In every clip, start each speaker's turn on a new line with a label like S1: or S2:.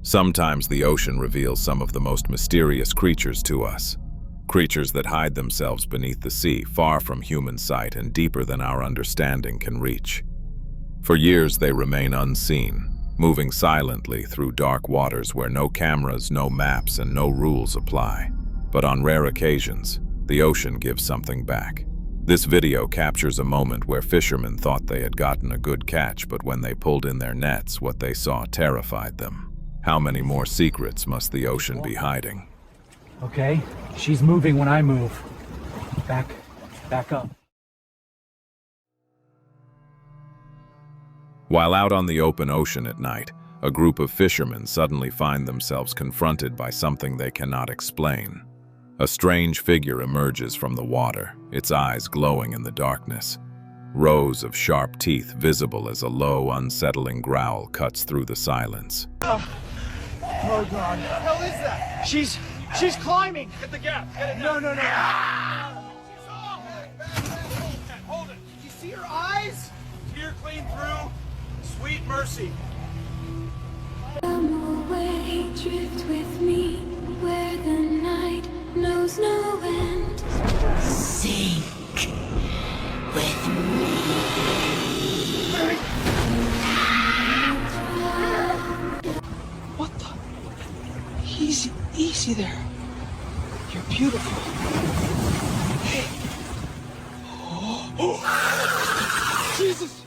S1: Sometimes the ocean reveals some of the most mysterious creatures to us. Creatures that hide themselves beneath the sea, far from human sight and deeper than our understanding can reach. For years they remain unseen, moving silently through dark waters where no cameras, no maps, and no rules apply. But on rare occasions, the ocean gives something back. This video captures a moment where fishermen thought they had gotten a good catch, but when they pulled in their nets, what they saw terrified them. How many more secrets must the ocean be hiding?
S2: Okay, she's moving when I move. Back up.
S1: While out on the open ocean at night, a group of fishermen suddenly find themselves confronted by something they cannot explain. A strange figure emerges from the water, its eyes glowing in the darkness. Rows of sharp teeth visible as a low, unsettling growl cuts through the silence.
S2: Oh God. What the hell is that? She's climbing! Get the gap! Get it! No. She's off! Hold it! Do you see her eyes? Tear clean through. Sweet mercy.
S3: Come away, drift with me, where the night knows no end. Sink with me.
S2: What the? Easy there. You're beautiful. Hey. Oh. Jesus.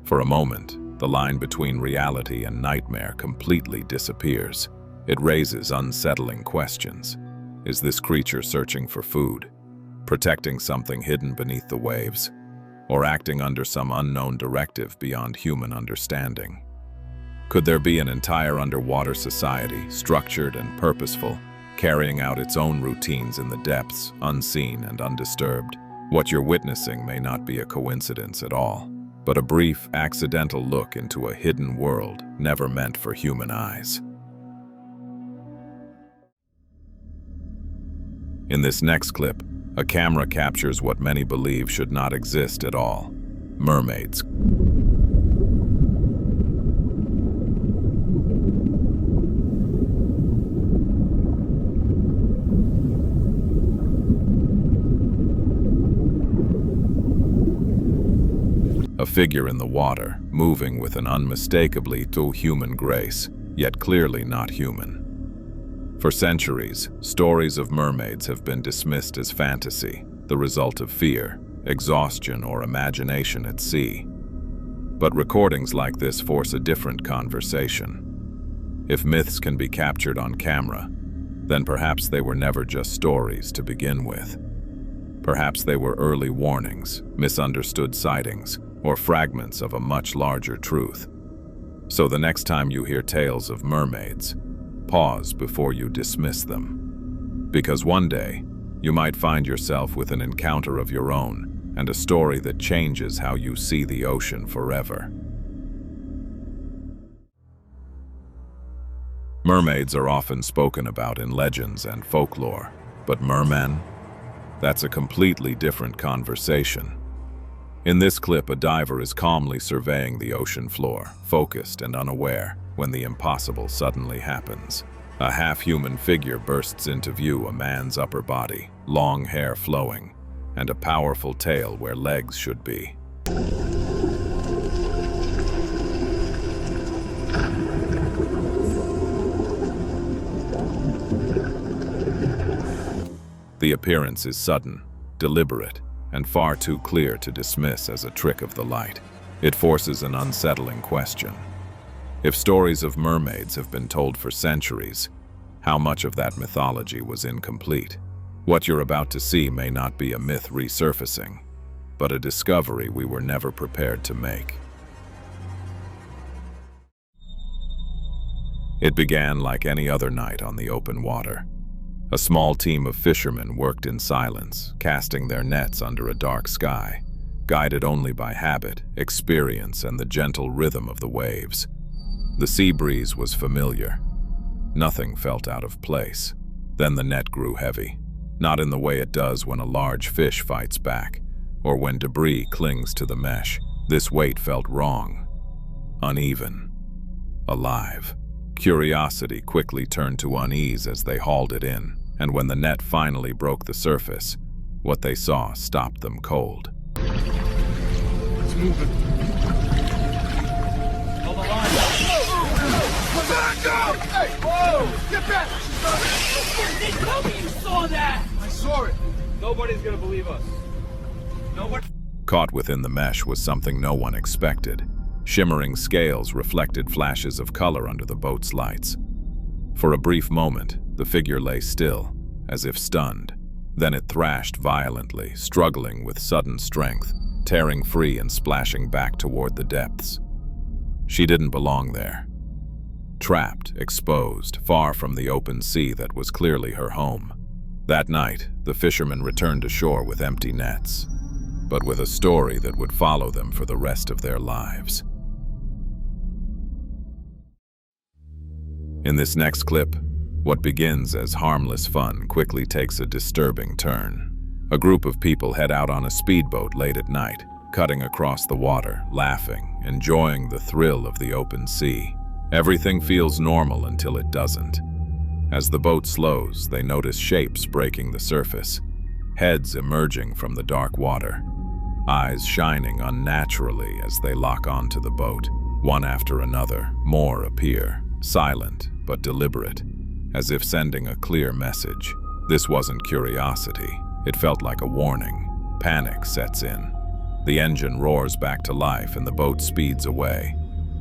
S1: For a moment, the line between reality and nightmare completely disappears. It raises unsettling questions. Is this creature searching for food, protecting something hidden beneath the waves, or acting under some unknown directive beyond human understanding? Could there be an entire underwater society, structured and purposeful, carrying out its own routines in the depths, unseen and undisturbed? What you're witnessing may not be a coincidence at all, but a brief, accidental look into a hidden world never meant for human eyes. In this next clip, a camera captures what many believe should not exist at all: mermaids. A figure in the water, moving with an unmistakably human grace, yet clearly not human. For centuries, stories of mermaids have been dismissed as fantasy, the result of fear, exhaustion, or imagination at sea. But recordings like this force a different conversation. If myths can be captured on camera, then perhaps they were never just stories to begin with. Perhaps they were early warnings, misunderstood sightings, or fragments of a much larger truth. So the next time you hear tales of mermaids, pause before you dismiss them. Because one day, you might find yourself with an encounter of your own and a story that changes how you see the ocean forever. Mermaids are often spoken about in legends and folklore, but mermen? That's a completely different conversation. In this clip, a diver is calmly surveying the ocean floor, focused and unaware, when the impossible suddenly happens. A half-human figure bursts into view, a man's upper body, long hair flowing, and a powerful tail where legs should be. The appearance is sudden, deliberate, and far too clear to dismiss as a trick of the light. It forces an unsettling question. If stories of mermaids have been told for centuries, how much of that mythology was incomplete? What you're about to see may not be a myth resurfacing, but a discovery we were never prepared to make. It began like any other night on the open water. A small team of fishermen worked in silence, casting their nets under a dark sky, guided only by habit, experience, and the gentle rhythm of the waves. The sea breeze was familiar. Nothing felt out of place. Then the net grew heavy, not in the way it does when a large fish fights back, or when debris clings to the mesh. This weight felt wrong, uneven, alive. Curiosity quickly turned to unease as they hauled it in, and when the net finally broke the surface, what they saw stopped them cold.
S2: It's moving. Hold the line. Back up! Hey, whoa! Get back! They told me you saw that! I saw it. Nobody's gonna believe us. Nobody.
S1: Caught within the mesh was something no one expected. Shimmering scales reflected flashes of color under the boat's lights. For a brief moment, the figure lay still, as if stunned. Then it thrashed violently, struggling with sudden strength, tearing free and splashing back toward the depths. She didn't belong there. Trapped, exposed, far from the open sea that was clearly her home. That night, the fishermen returned to shore with empty nets, but with a story that would follow them for the rest of their lives. In this next clip, what begins as harmless fun quickly takes a disturbing turn. A group of people head out on a speedboat late at night, cutting across the water, laughing, enjoying the thrill of the open sea. Everything feels normal until it doesn't. As the boat slows, they notice shapes breaking the surface, heads emerging from the dark water, eyes shining unnaturally as they lock onto the boat. One after another, more appear, silent but deliberate, as if sending a clear message. This wasn't curiosity. It felt like a warning. Panic sets in. The engine roars back to life and the boat speeds away.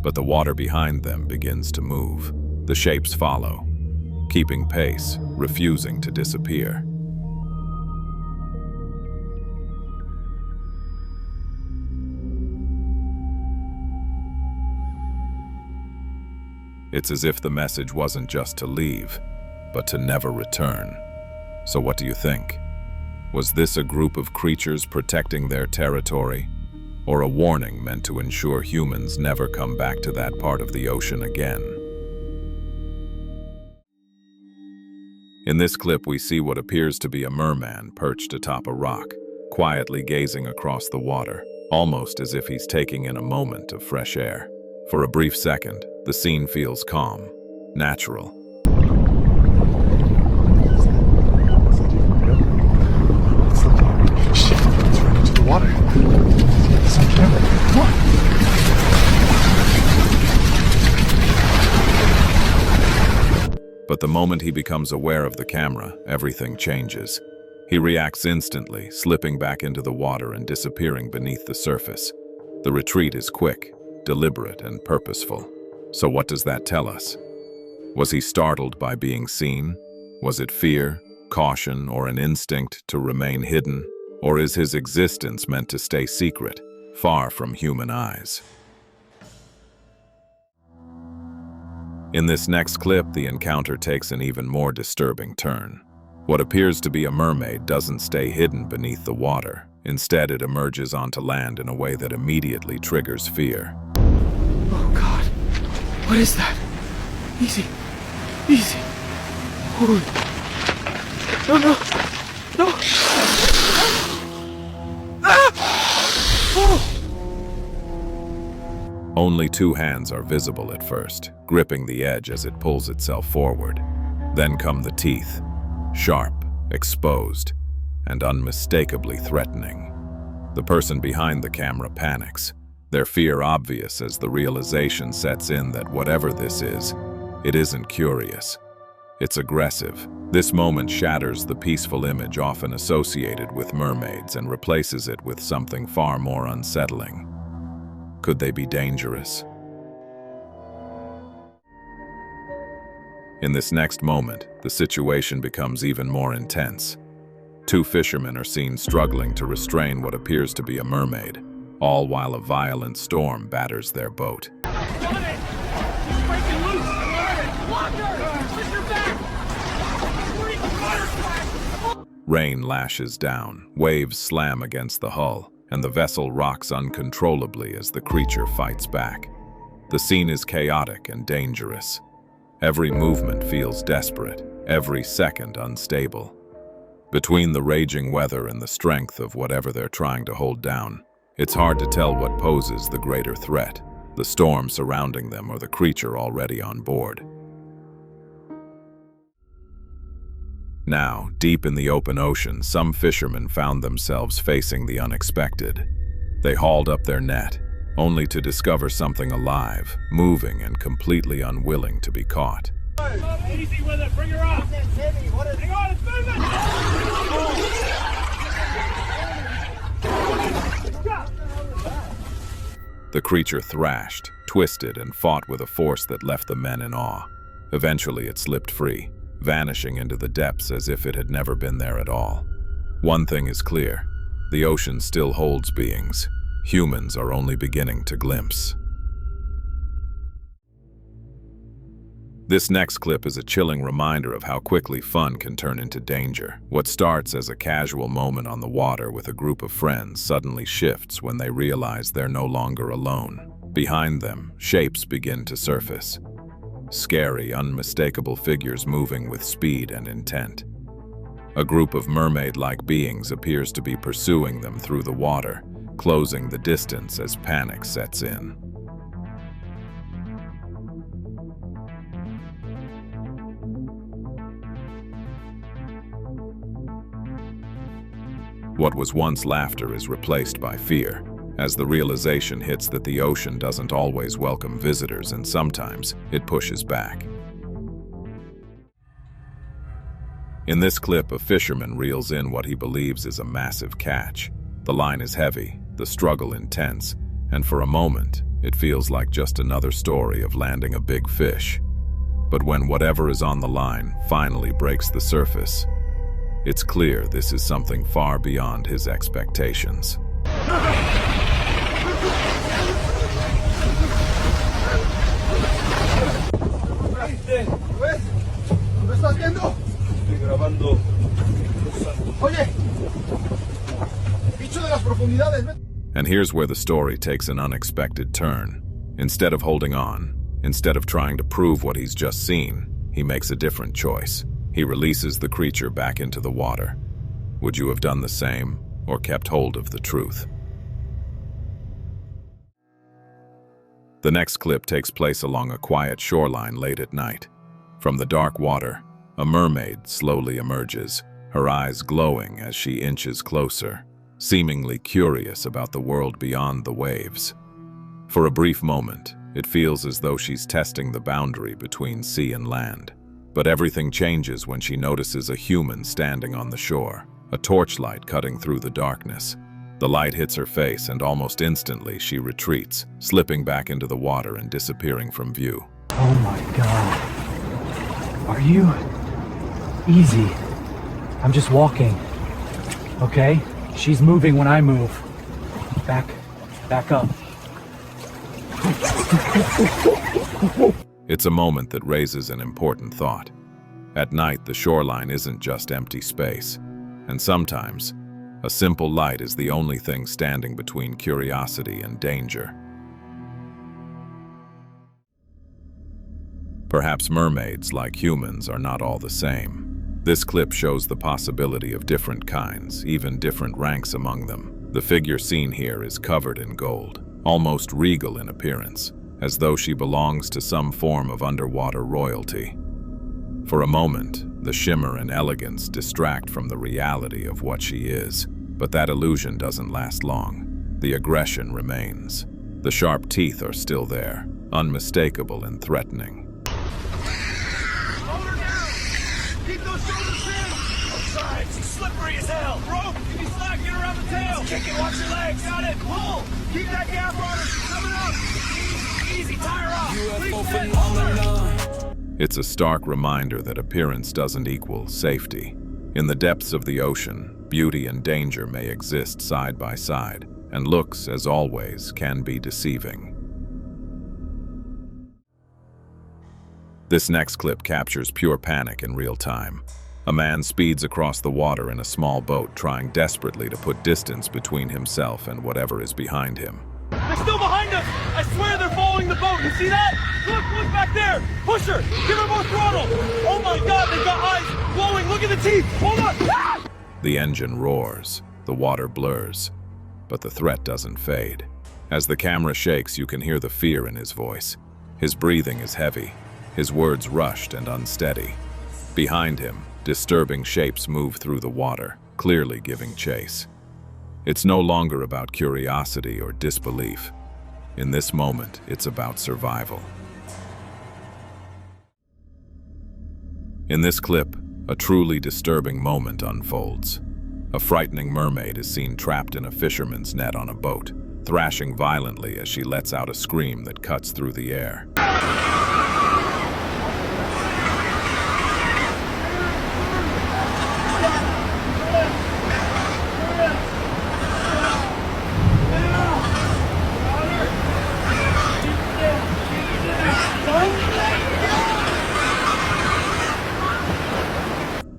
S1: But the water behind them begins to move. The shapes follow, keeping pace, refusing to disappear. It's as if the message wasn't just to leave, but to never return. So what do you think? Was this a group of creatures protecting their territory, or a warning meant to ensure humans never come back to that part of the ocean again? In this clip, we see what appears to be a merman perched atop a rock, quietly gazing across the water, almost as if he's taking in a moment of fresh air. For a brief second, the scene feels calm, natural.
S2: Shit, it's right into the water. It's on camera. Come on.
S1: But the moment he becomes aware of the camera, everything changes. He reacts instantly, slipping back into the water and disappearing beneath the surface. The retreat is quick, deliberate, and purposeful. So what does that tell us? Was he startled by being seen? Was it fear, caution, or an instinct to remain hidden? Or is his existence meant to stay secret, far from human eyes? In this next clip, the encounter takes an even more disturbing turn. What appears to be a mermaid doesn't stay hidden beneath the water. Instead, it emerges onto land in a way that immediately triggers fear.
S2: Oh God, what is that? Easy, easy. Holy. No, no, no. Ah! Oh!
S1: Only two hands are visible at first, gripping the edge as it pulls itself forward. Then come the teeth, sharp, exposed, and unmistakably threatening. The person behind the camera panics, their fear obvious as the realization sets in that whatever this is, it isn't curious. It's aggressive. This moment shatters the peaceful image often associated with mermaids and replaces it with something far more unsettling. Could they be dangerous? In this next moment, the situation becomes even more intense. Two fishermen are seen struggling to restrain what appears to be a mermaid, all while a violent storm batters their boat.
S2: Got it! He's breaking loose! Lock her! Push her back! Water splash!
S1: Rain lashes down, waves slam against the hull, and the vessel rocks uncontrollably as the creature fights back. The scene is chaotic and dangerous. Every movement feels desperate, every second unstable. Between the raging weather and the strength of whatever they're trying to hold down, it's hard to tell what poses the greater threat, the storm surrounding them or the creature already on board. Now, deep in the open ocean, some fishermen found themselves facing the unexpected. They hauled up their net, only to discover something alive, moving and completely unwilling to be caught.
S2: Easy with it, bring her up. Hang on, it's moving.
S1: The creature thrashed, twisted, and fought with a force that left the men in awe. Eventually, it slipped free, vanishing into the depths as if it had never been there at all. One thing is clear: the ocean still holds beings. Humans are only beginning to glimpse. This next clip is a chilling reminder of how quickly fun can turn into danger. What starts as a casual moment on the water with a group of friends suddenly shifts when they realize they're no longer alone. Behind them, shapes begin to surface. Scary, unmistakable figures moving with speed and intent. A group of mermaid-like beings appears to be pursuing them through the water, closing the distance as panic sets in. What was once laughter is replaced by fear, as the realization hits that the ocean doesn't always welcome visitors and sometimes it pushes back. In this clip, a fisherman reels in what he believes is a massive catch. The line is heavy, the struggle intense, and for a moment, it feels like just another story of landing a big fish. But when whatever is on the line finally breaks the surface, it's clear this is something far beyond his expectations. And here's where the story takes an unexpected turn. Instead of holding on, instead of trying to prove what he's just seen, he makes a different choice. He releases the creature back into the water. Would you have done the same, or kept hold of the truth? The next clip takes place along a quiet shoreline late at night. From the dark water, a mermaid slowly emerges, her eyes glowing as she inches closer, seemingly curious about the world beyond the waves. For a brief moment, it feels as though she's testing the boundary between sea and land. But everything changes when she notices a human standing on the shore, a torchlight cutting through the darkness. The light hits her face, and almost instantly she retreats, slipping back into the water and disappearing from view.
S4: Oh my God. Are you? Easy. I'm just walking. Okay? She's moving when I move. Back up.
S1: It's a moment that raises an important thought. At night, the shoreline isn't just empty space, and sometimes, a simple light is the only thing standing between curiosity and danger. Perhaps mermaids, like humans, are not all the same. This clip shows the possibility of different kinds, even different ranks among them. The figure seen here is covered in gold, almost regal in appearance, as though she belongs to some form of underwater royalty. For a moment, the shimmer and elegance distract from the reality of what she is, but that illusion doesn't last long. The aggression remains. The sharp teeth are still there, unmistakable and threatening.
S2: Hold her down! Keep those shoulders in! Outside, she's slippery as hell! Rope, give me slack, get around the tail! Kick it, watch your legs, got it! Pull! Keep that gap on her, she's coming up! Easy, tie her off! UFO phenomenon!
S1: It's a stark reminder that appearance doesn't equal safety. In the depths of the ocean, beauty and danger may exist side by side, and looks, as always, can be deceiving. This next clip captures pure panic in real time. A man speeds across the water in a small boat, trying desperately to put distance between himself and whatever is behind him.
S2: They're still behind us! I swear they're following the boat! You see that? Look back there! Push her! Give her more throttle! Oh my god, they've got eyes glowing! Look at the teeth! Hold on! Ah!
S1: The engine roars, the water blurs, but the threat doesn't fade. As the camera shakes, you can hear the fear in his voice. His breathing is heavy, his words rushed and unsteady. Behind him, disturbing shapes move through the water, clearly giving chase. It's no longer about curiosity or disbelief. In this moment, it's about survival. In this clip, a truly disturbing moment unfolds. A frightening mermaid is seen trapped in a fisherman's net on a boat, thrashing violently as she lets out a scream that cuts through the air.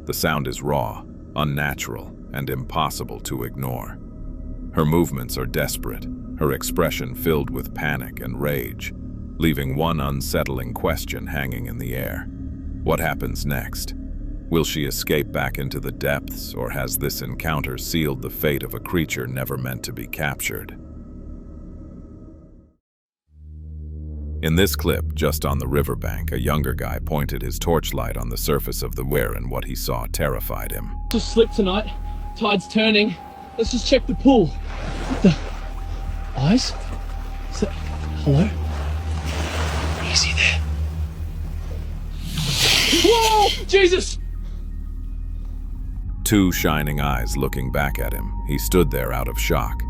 S1: The sound is raw, unnatural, and impossible to ignore. Her movements are desperate, her expression filled with panic and rage, leaving one unsettling question hanging in the air. What happens next? Will she escape back into the depths, or has this encounter sealed the fate of a creature never meant to be captured? In this clip, just on the riverbank, a younger guy pointed his torchlight on the surface of the weir, and what he saw terrified him.
S5: Just slipped tonight. Tide's turning. Let's just check the pool. What the? Eyes? Is that... Hello? Is he there? Whoa! Jesus!
S1: Two shining eyes looking back at him. He stood there out of shock.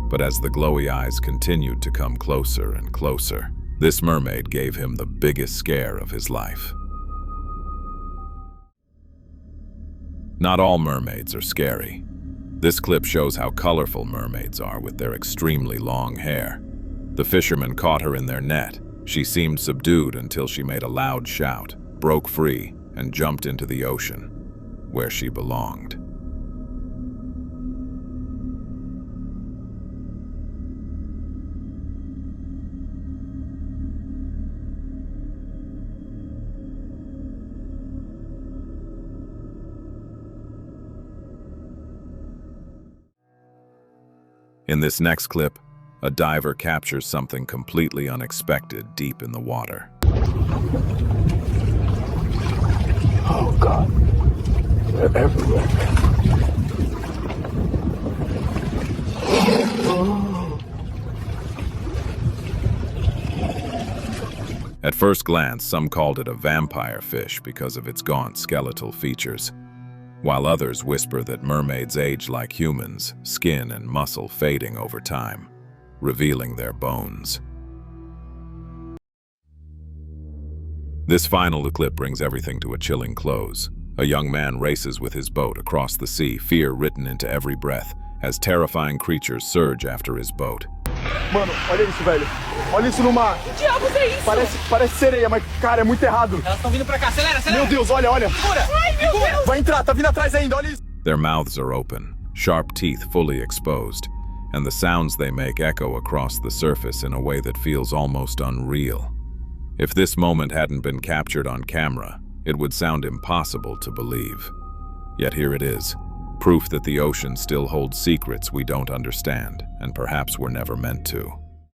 S1: But as the glowy eyes continued to come closer and closer, this mermaid gave him the biggest scare of his life. Not all mermaids are scary. This clip shows how colorful mermaids are with their extremely long hair. The fishermen caught her in their net. She seemed subdued until she made a loud shout, broke free, and jumped into the ocean, where she belonged. In this next clip, a diver captures something completely unexpected deep in the water.
S6: Oh God, they're everywhere.
S1: At first glance, some called it a vampire fish because of its gaunt skeletal features, while others whisper that mermaids age like humans, skin and muscle fading over time, revealing their bones. This final clip brings everything to a chilling close. A young man races with his boat across the sea, fear written into every breath, as terrifying creatures surge after his boat.
S6: Mano, olha isso, velho. Olha isso no mar.
S5: Que diabos é isso?
S6: Parece sereia, mas, cara, é muito errado.
S5: Elas estão vindo pra cá. Acelera, acelera.
S6: Meu Deus, olha.
S5: Segura. Ai, meu Deus.
S6: Vai entrar, tá vindo atrás ainda, olha isso.
S1: Their mouths are open, sharp teeth fully exposed, and the sounds they make echo across the surface in a way that feels almost unreal. If this moment hadn't been captured on camera, it would sound impossible to believe. Yet here it is, proof that the ocean still holds secrets we don't understand, and perhaps were never meant to.